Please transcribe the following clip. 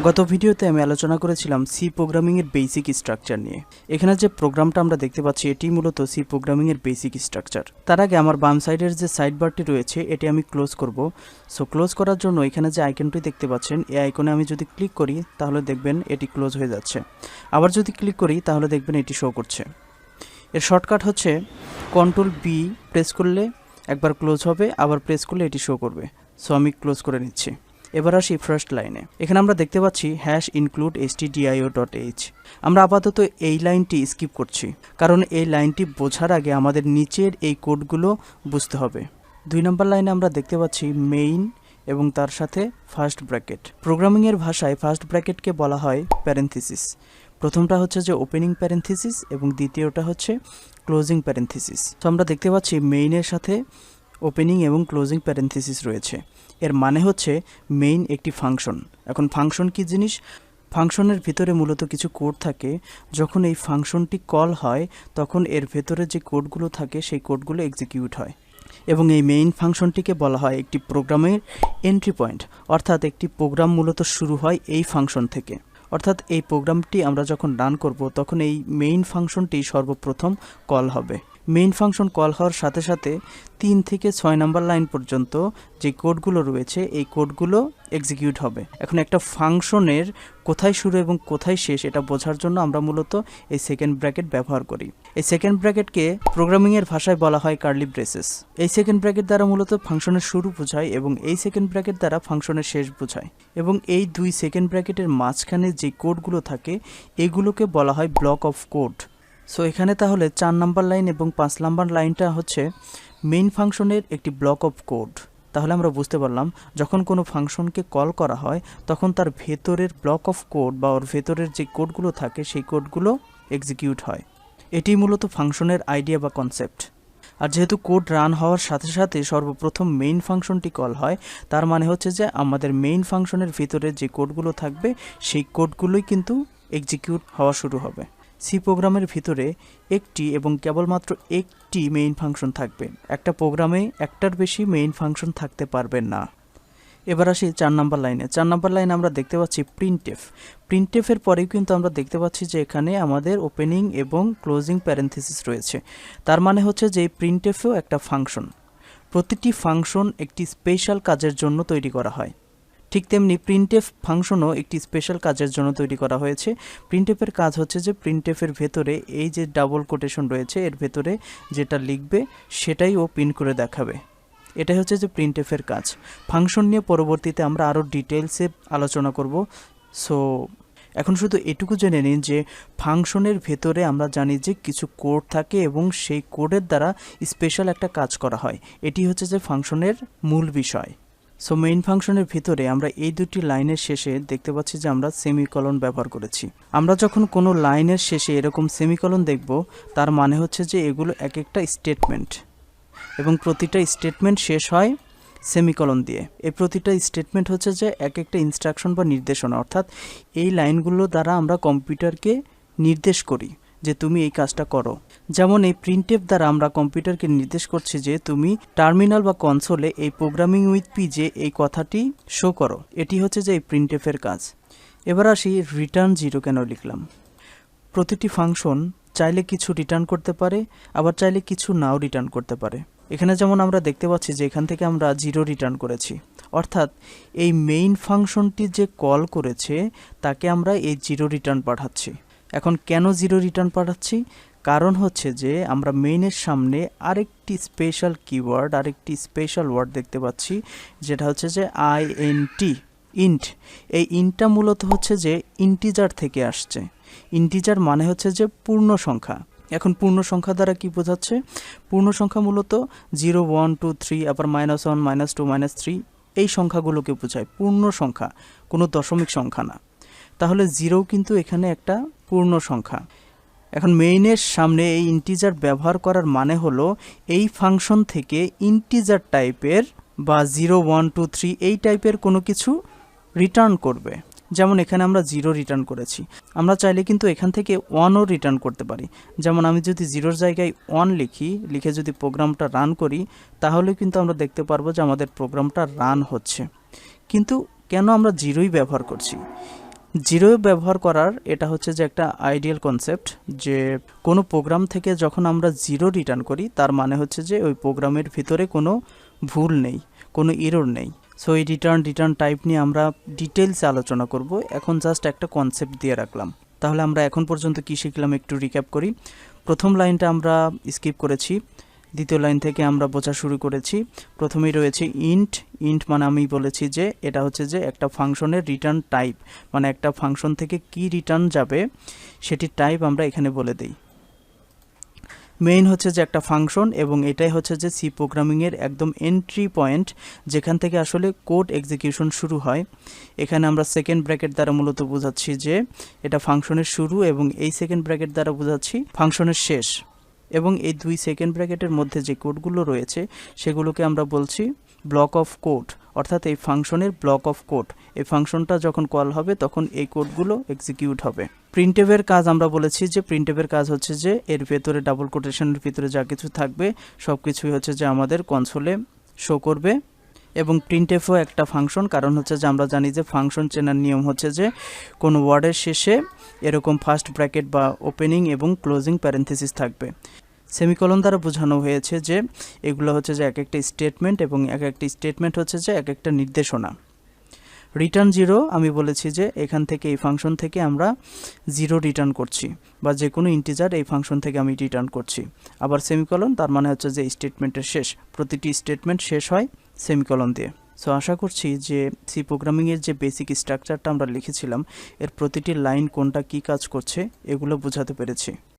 গত ভিডিওতে আমি আলোচনা করেছিলাম সি প্রোগ্রামিং এর বেসিক স্ট্রাকচার নিয়ে। এখানে যে প্রোগ্রামটা আমরা দেখতে পাচ্ছি এটি মূলত সি প্রোগ্রামিং এর বেসিক স্ট্রাকচার। তার আগে আমার বাম সাইডের যে সাইড বারটি রয়েছে এটি আমি ক্লোজ করব। সো ক্লোজ করার জন্য এখানে যে আইকনটি দেখতে পাচ্ছেন এই আইকনে আমি যদি ক্লিক করি তাহলে দেখবেন এটি ক্লোজ হয়ে যাচ্ছে। আবার যদি ক্লিক করি তাহলে দেখবেন এটি শো করছে। এর শর্টকাট হচ্ছে কন্ট্রোল বি প্রেস করলে একবার ক্লোজ হবে, আবার প্রেস করলে এটি শো করবে। সো আমি ক্লোজ করে নিচ্ছি। এবার আসি ফার্স্ট লাইনে। এখানে আমরা দেখতে পাচ্ছি #include_stdio.h। আমরা আপাতত এই লাইনটি স্কিপ করছি, কারণ এই লাইনটি বোঝার আগে আমাদের নিচের এই কোডগুলো বুঝতে হবে। 2 নম্বর লাইনে আমরা দেখতে পাচ্ছি মেইন এবং তার সাথে ফার্স্ট ব্র্যাকেট। প্রোগ্রামিংয়ের ভাষায় ফার্স্ট ব্র্যাকেটকে বলা হয় প্যারেনথিসিস। প্রথমটা হচ্ছে যে ওপেনিং প্যারেনথিসিস এবং দ্বিতীয়টা হচ্ছে ক্লোজিং প্যারেনথিসিস। তো আমরা দেখতে পাচ্ছি মেইনের সাথে ওপেনিং এবং ক্লোজিং প্যারেনথিসিস রয়েছে। এর মানে হচ্ছে মেইন একটি ফাংশন। এখন ফাংশন কি জিনিস? ফাংশনের ভিতরে মূলত কিছু কোড থাকে। যখন এই ফাংশনটি কল হয় তখন এর ভেতরে যে কোডগুলো থাকে সেই কোডগুলো এক্সিকিউট হয়, এবং এই মেইন ফাংশনটিকে বলা হয় একটি প্রোগ্রামের এন্ট্রি পয়েন্ট। অর্থাৎ একটি প্রোগ্রাম মূলত শুরু হয় এই ফাংশন থেকে। অর্থাৎ এই প্রোগ্রামটি আমরা যখন রান করব তখন এই মেইন ফাংশনটি সর্বপ্রথম কল হবে। মেইন ফাংশন কল হওয়ার সাথে সাথে 3 থেকে 6 নম্বর লাইন পর্যন্ত যে কোডগুলো রয়েছে এই কোডগুলো এক্সিকিউট হবে। এখন একটা ফাংশনের কোথায় শুরু এবং কোথায় শেষ এটা বোঝার জন্য আমরা মূলত এই সেকেন্ড ব্র্যাকেট ব্যবহার করি। এই সেকেন্ড ব্র্যাকেটকে প্রোগ্রামিংয়ের ভাষায় বলা হয় কার্লি ব্রেসেস। এই সেকেন্ড ব্র্যাকেট দ্বারা মূলত ফাংশনের শুরু বোঝায় এবং এই সেকেন্ড ব্র্যাকেট দ্বারা ফাংশনের শেষ বোঝায়। এবং এই 2 সেকেন্ড ব্র্যাকেটের মাঝখানে যে কোডগুলো থাকে এগুলোকে বলা হয় ব্লক অফ কোড। সো এখানে তাহলে 4 নম্বর লাইন এবং 5 নম্বর লাইনটা হচ্ছে মেইন ফাংশনের একটি ব্লক অফ কোড। তাহলে আমরা বুঝতে পারলাম যখন কোনো ফাংশনকে কল করা হয় তখন তার ভেতরের ব্লক অফ কোড বা ওর ভেতরের যে কোডগুলো থাকে সেই কোডগুলো এক্সিকিউট হয়। এটি মূলত ফাংশনের আইডিয়া বা কনসেপ্ট। আর যেহেতু কোড রান হওয়ার সাথে সাথে সর্বপ্রথম মেইন ফাংশনটি কল হয়, তার মানে হচ্ছে যে আমাদের মেইন ফাংশনের ভিতরে যে কোডগুলো থাকবে সেই কোডগুলোই কিন্তু এক্সিকিউট হওয়া শুরু হবে। সি প্রোগ্রামের ভিতরে একটি এবং কেবলমাত্র একটি মেইন ফাংশন থাকবে। একটা প্রোগ্রামে একটার বেশি মেইন ফাংশন থাকতে পারবে না। এবার আসি 4 নম্বর লাইনে। 4 নম্বর লাইনে আমরা দেখতে পাচ্ছি প্রিন্টএফ। প্রিন্টএফের পরেও কিন্তু আমরা দেখতে পাচ্ছি যে এখানে আমাদের ওপেনিং এবং ক্লোজিং প্যারেনথিসিস রয়েছে। তার মানে হচ্ছে যে এই প্রিন্টএফও একটা ফাংশন। প্রতিটি ফাংশন একটি স্পেশাল কাজের জন্য তৈরি করা হয়। ঠিক তেমনি প্রিন্টএফ ফাংশনও একটি স্পেশাল কাজের জন্য তৈরি করা হয়েছে। প্রিন্টএফের কাজ হচ্ছে যে প্রিন্টএফের ভেতরে এই যে ডাবল কোটেশন রয়েছে এর ভেতরে যেটা লিখবে সেটাই ও প্রিন্ট করে দেখাবে। এটাই হচ্ছে যে প্রিন্টএফের কাজ। ফাংশন নিয়ে পরবর্তীতে আমরা আরও ডিটেলসে আলোচনা করব। সো এখন শুধু এটুকু জেনে নিন যে ফাংশনের ভেতরে আমরা জানি যে কিছু কোড থাকে এবং সেই কোডের দ্বারা স্পেশাল একটা কাজ করা হয়। এটি হচ্ছে যে ফাংশনের মূল বিষয়। সো মেইন ফাংশনের ভিতরে আমরা এই দুটি লাইনের শেষে দেখতে পাচ্ছি যে আমরা সেমিকলন ব্যবহার করেছি। আমরা যখন কোনো লাইনের শেষে এরকম সেমিকলন দেখব তার মানে হচ্ছে যে এগুলো এক একটা স্টেটমেন্ট এবং প্রতিটা স্টেটমেন্ট শেষ হয় সেমিকলন দিয়ে। এই প্রতিটা স্টেটমেন্ট হচ্ছে যে এক একটা ইনস্ট্রাকশন বা নির্দেশনা। অর্থাৎ এই লাইনগুলো দ্বারা আমরা কম্পিউটারকে নির্দেশ করি যে তুমি এই কাজটা করো। যেমন এই প্রিন্টএফ দ্বারা আমরা কম্পিউটারকে নির্দেশ করছি যে তুমি টার্মিনাল বা কনসোলে এই প্রোগ্রামিং উইথ পিজে এই কথাটি শো করো। এটি হচ্ছে যে এই প্রিন্টএফের কাজ। এবার আসি রিটার্ন 0 কেন লিখলাম। প্রতিটি ফাংশন চাইলে কিছু রিটার্ন করতে পারে, আবার চাইলে কিছু নাও রিটার্ন করতে পারে। এখানে যেমন আমরা দেখতে পাচ্ছি যে এখান থেকে আমরা 0 রিটার্ন করেছি। অর্থাৎ এই মেইন ফাংশনটি যে কল করেছে তাকে আমরা এই 0 রিটার্ন পাঠাচ্ছি। এখন কেন 0 রিটার্ন পাঠাচ্ছি? কারণ হচ্ছে যে আমরা মেইনের সামনে আরেকটি স্পেশাল কিওয়ার্ড, আরেকটি স্পেশাল ওয়ার্ড দেখতে পাচ্ছি যেটা হচ্ছে যে ইন্ট। এই ইন্টটা মূলত হচ্ছে যে ইন্টিজার থেকে আসছে। ইন্টিজার মানে হচ্ছে যে পূর্ণ সংখ্যা। এখন পূর্ণ সংখ্যা দ্বারা কি বোঝাচ্ছে? পূর্ণ সংখ্যা মূলত 0, 1, 2, 3 আবার -1, -2, -3 এই সংখ্যাগুলোকে বোঝায়। পূর্ণ সংখ্যা, কোনো দশমিক সংখ্যা না। তাহলে 0 কিন্তু এখানে একটা পূর্ণ সংখ্যা। এখন মেইনের সামনে এই ইন্টিজার ব্যবহার করার মানে হলো এই ফাংশন থেকে ইন্টিজার টাইপের বা 0, 1, 2, 3 এই টাইপের কোনো কিছু রিটার্ন করবে। যেমন এখানে আমরা 0 রিটার্ন করেছি। আমরা চাইলে কিন্তু এখান থেকে 1ও রিটার্ন করতে পারি। যেমন আমি যদি 0-র জায়গায় 1 লিখে যদি প্রোগ্রামটা রান করি তাহলে কিন্তু আমরা দেখতে পারবো যে আমাদের প্রোগ্রামটা রান হচ্ছে। কিন্তু কেন আমরা 0ই ব্যবহার করছি? জিরো ব্যবহার করার এটা হচ্ছে যে একটা আইডিয়াল কনসেপ্ট, যে কোনো প্রোগ্রাম থেকে যখন আমরা জিরো রিটার্ন করি তার মানে হচ্ছে যে ওই প্রোগ্রামের ভিতরে কোনো ভুল নেই, কোনো এরর নেই। সো এই রিটার্ন টাইপ নিয়ে আমরা ডিটেলসে আলোচনা করব, এখন জাস্ট একটা কনসেপ্ট দিয়ে রাখলাম। তাহলে আমরা এখন পর্যন্ত কি শিখলাম একটু রিক্যাপ করি। প্রথম লাইনটা আমরা স্কিপ করেছি, দ্বিতীয় লাইন থেকে আমরা বোঝা শুরু করেছি। প্রথমেই রয়েছে ইন্ট। ইন্ট মানে আমি বলেছি যে এটা হচ্ছে যে একটা ফাংশনের রিটার্ন টাইপ, মানে একটা ফাংশন থেকে কি রিটার্ন যাবে সেটির টাইপ আমরা এখানে বলে দিই। মেইন হচ্ছে যে একটা ফাংশন, এবং এটাই হচ্ছে যে সি প্রোগ্রামিংয়ের একদম এন্ট্রি পয়েন্ট, যেখান থেকে আসলে কোড এক্সিকিউশন শুরু হয়। এখানে আমরা সেকেন্ড ব্র্যাকেট দ্বারা মূলত বোঝাচ্ছি যে এটা ফাংশনের শুরু, এবং এই সেকেন্ড ব্র্যাকেট দ্বারা বোঝাচ্ছি ফাংশনের শেষ। এবং এই দুই সেকেন্ড ব্র্যাকেটের মধ্যে যে কোডগুলো রয়েছে সেগুলোকে আমরা বলছি ব্লক অফ কোড, অর্থাৎ এই ফাংশনের ব্লক অফ কোড। এই ফাংশনটা যখন কল হবে তখন এই কোডগুলো এক্সিকিউট হবে। প্রিন্টএফের কাজ আমরা বলেছি যে প্রিন্টএফের কাজ হচ্ছে যে এর ভেতরে ডাবল কোটেশনের ভিতরে যা কিছু থাকবে সব কিছুই হচ্ছে যে আমাদের কনসোলে শো করবে। এবং প্রিন্টএফও একটা ফাংশন, কারণ হচ্ছে যে আমরা জানি যে ফাংশন চেনার নিয়ম হচ্ছে যে কোনো ওয়ার্ডের শেষে এরকম ফার্স্ট ব্র্যাকেট বা ওপেনিং এবং ক্লোজিং প্যারেনথেসিস থাকবে। সেমিকলন দ্বারা বোঝানো হয়েছে যে এগুলো হচ্ছে যে এক একটা স্টেটমেন্ট, এবং এক একটা স্টেটমেন্ট হচ্ছে যে এক একটা নির্দেশনা। রিটার্ন জিরো আমি বলেছি যে এখান থেকে এই ফাংশন থেকে আমরা জিরো রিটার্ন করছি, বা যে কোনো ইন্টিজার এই ফাংশন থেকে আমি রিটার্ন করছি। আবার সেমিকলন তার মানে হচ্ছে যে স্টেটমেন্টের শেষ, প্রতিটি স্টেটমেন্ট শেষ হয় সেমিকলন দিয়ে। সো আশা করছি যে সি প্রোগ্রামিংয়ের যে বেসিক স্ট্রাকচারটা আমরা লিখেছিলাম এর প্রতিটি লাইন কোনটা কী কাজ করছে এগুলো বোঝাতে পেরেছি।